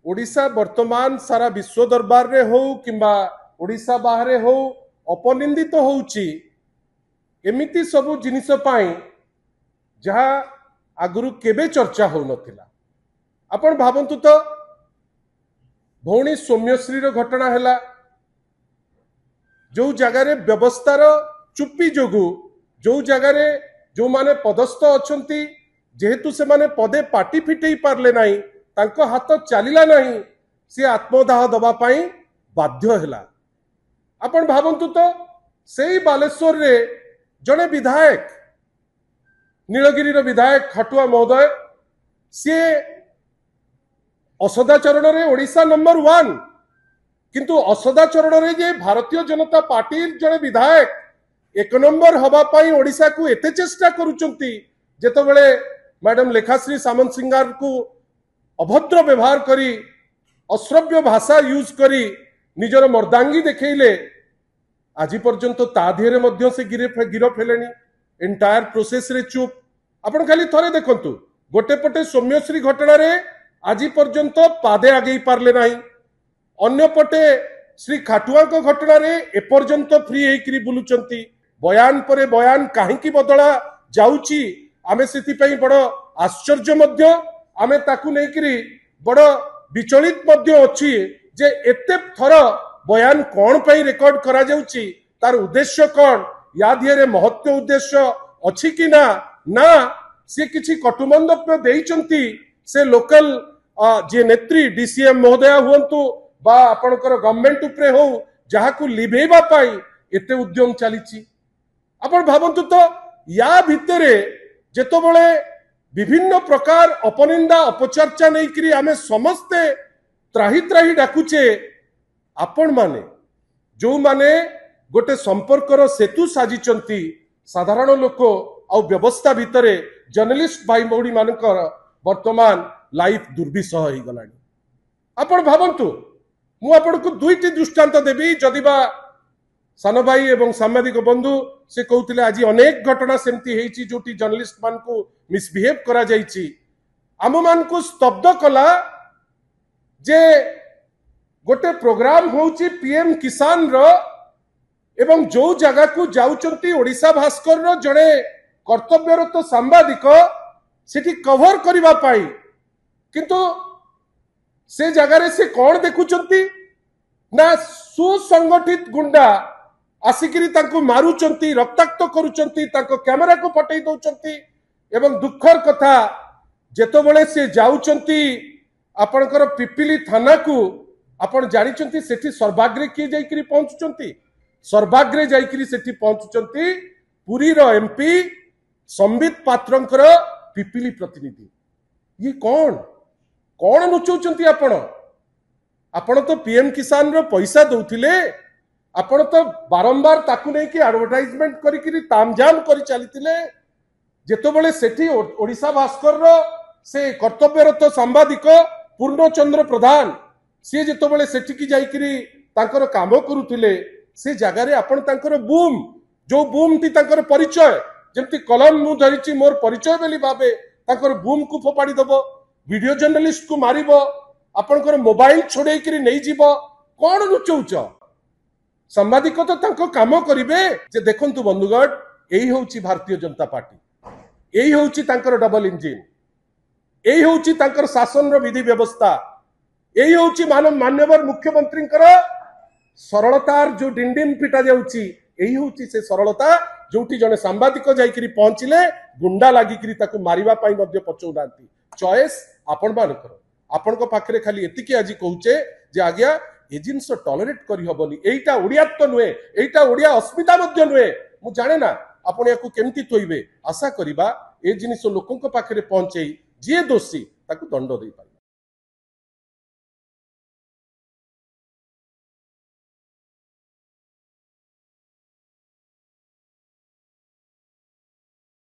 ओडिशा वर्तमान सारा विश्व दरबार रे हो किंबा ओडिशा बाहरे हो अपनिंदित तो होउची एमिति सबु जिनिस पाई जहा आगुरु केबे चर्चा हो नथिला। आपण भावंतु तो भौणी सौम्यश्री रो घटना हैला जो जगार व्यवस्थार चुप्पी जोगु जो जगार जो माने पदस्थ अछंती जेहेतु से माने पदे पाटी फिटई पारले नाही तांको हाथ चलिला नाही सी आत्मदाह दबा पाई बाध्य हैला। आपण भावंतु तो सेई बालेश्वर रे जने विधायक नीलगिरी रो विधायक खटुआ महोदय सी असदाचरण रे ओडिशा नंबर 1 किंतु असदाचरण रे जे भारतीय जनता पार्टी जने विधायक 1 नंबर हवा पाई ओडिशा को एते चेष्टा करूचंती जेतबेले मैडम लेखाश्री सामंत सिंगार को अभद्र व्यवहार करी अश्रव्य भाषा यूज करी निजर मर्दांगी देखैले आज पर्यंत ता धीरे मध्य से गिरफ हेलेनी एंटायर प्रोसेस रे चुप। आपण खाली थरे देखंतु गोटे पटे सौम्यश्री घटना रे आज पर्यंत पादे आगे पारले नाही अन्य पटे श्री खाटुआ को घटना रे एपर्यंत फ्री हेकरी बुलुचंती बयान परे बयान काहेकि बदला जाउची आमे सेति पई बड़ आश्चर्य मध्य आमे ताकू नेकरी बड़ विचलित मध्य अछि जे एते थर बयान कोन पई रेकॉर्ड करा जाउची तार उद्देश्य कोन या धिरे महत्व उद्देश्य अछि कि ना ना से किछि कटुमंदप्य देइचंती से लोकल जे नेत्री डीसीएम महोदय हुंतु बा आपनकर गवर्नमेंट उपरे हो जहाकू लिभेबा पाई एते उद्यम चलीची। आपण भावंतु तो या भितरे जेतबळे विभिन्न प्रकार अपनिंदा अपचर्चा नहीं करी आमे समस्ते त्राही त्राही डाकुचे आपण माने जो माने गोटे संपर्कर सेतु साजिचंती साधारण लोक आ व्यवस्था भितरे जर्नलिस्ट भाई भौणी मानकर वर्तमान लाइफ दुर्विसह हो गलानी। आपण भावंतु मु आपण को दुईटी दृष्टांत देबी जदिबा सान भाई एवं सामाजिक बंधु से कहते आज अनेक घटना सेमती हेची जोटी जर्नलिस्ट मान को मिसबिहेव करा जाइची आम मान को स्तब्ध कला जे गोटे प्रोग्राम होची पीएम किसान रो एवं जो जगह को जाउचंती ओडिशा भास्कर रो जड़े कर्तव्यरत सांबादिक सेठी कवर करिबा पाई किंतु से जगह से कौन देखुचंती ना सुसंगठित गुंडा आसिकिरी तांको मारुचंती रक्ताक्त करूचंती तांको कैमरा को फटई दउचंती एवं दुखर कथा जेतबेले से जाउचंती आपनकर पिपिली थाना को आपण जानिचंती सेठी सर्वाग्रे किए जाइकरी पहुंचुचंती सर्वाग्रे जाइकरी सेठी पहुंचुचंती पुरी रो एमपी संबित पात्रंकर पिपिली प्रतिनिधि ये कौन कौन लुचौचंती आपण आपण तो पीएम किसान रो पैसा दउथिले आपण तो बारंबार ताकू नहीं कि एडवर्टाइजमेंट करी तामझाम करी चलीथिले जेतबेले सेठी ओडिशा भास्कर रो से कर्तव्यरत सांबादिक पूर्णचंद्र प्रधान सी जेतबेले सेठी की जाइकरी तांकर काम करूथिले से जगह रे आपण तांकर बूम जो बूम ती तांकर परिचय जेमती कलम मु धरिची मोर परिचय बेली भाबे तांकर बूम को फोपाड़ी दबो वीडियो जर्नलिस्ट को मारिबो आपनकर मोबाइल छोड़े करी नहीं जीवो कौन लुचौच सांबादिक तो तांको काम करिवे जे देखंतु बंधुगण एही होउची भारतीय जनता पार्टी एही होउची तांकर डबल इंजिन एही होउची तांकर शासन रो विधि व्यवस्था एही होउची माननीय मुख्यमंत्री सरलतार जो डिंडिम पिटा जाउची एही होउची से सरलता जोटी जने सांबादिक जाइकरी पहुंचिले गुंडा लागिकरी ताकू मारिबा पाई मध्य पचौनांती चॉइस आपण मानकर आपण को पाखरे खाली एतिकी आज कहूचे जे आज्ञा ए जिनस टॉलरेट करी हबनी एटा ओडियात्व नुहे एटा ओडिया अस्मिता मध्य नुहे मु जाने ना आपण याकू केमती थोइबे आशा करिबा ए जिनिस लोकन को पाखरे पहुंचेई जे दोषी ताकू दंड देई।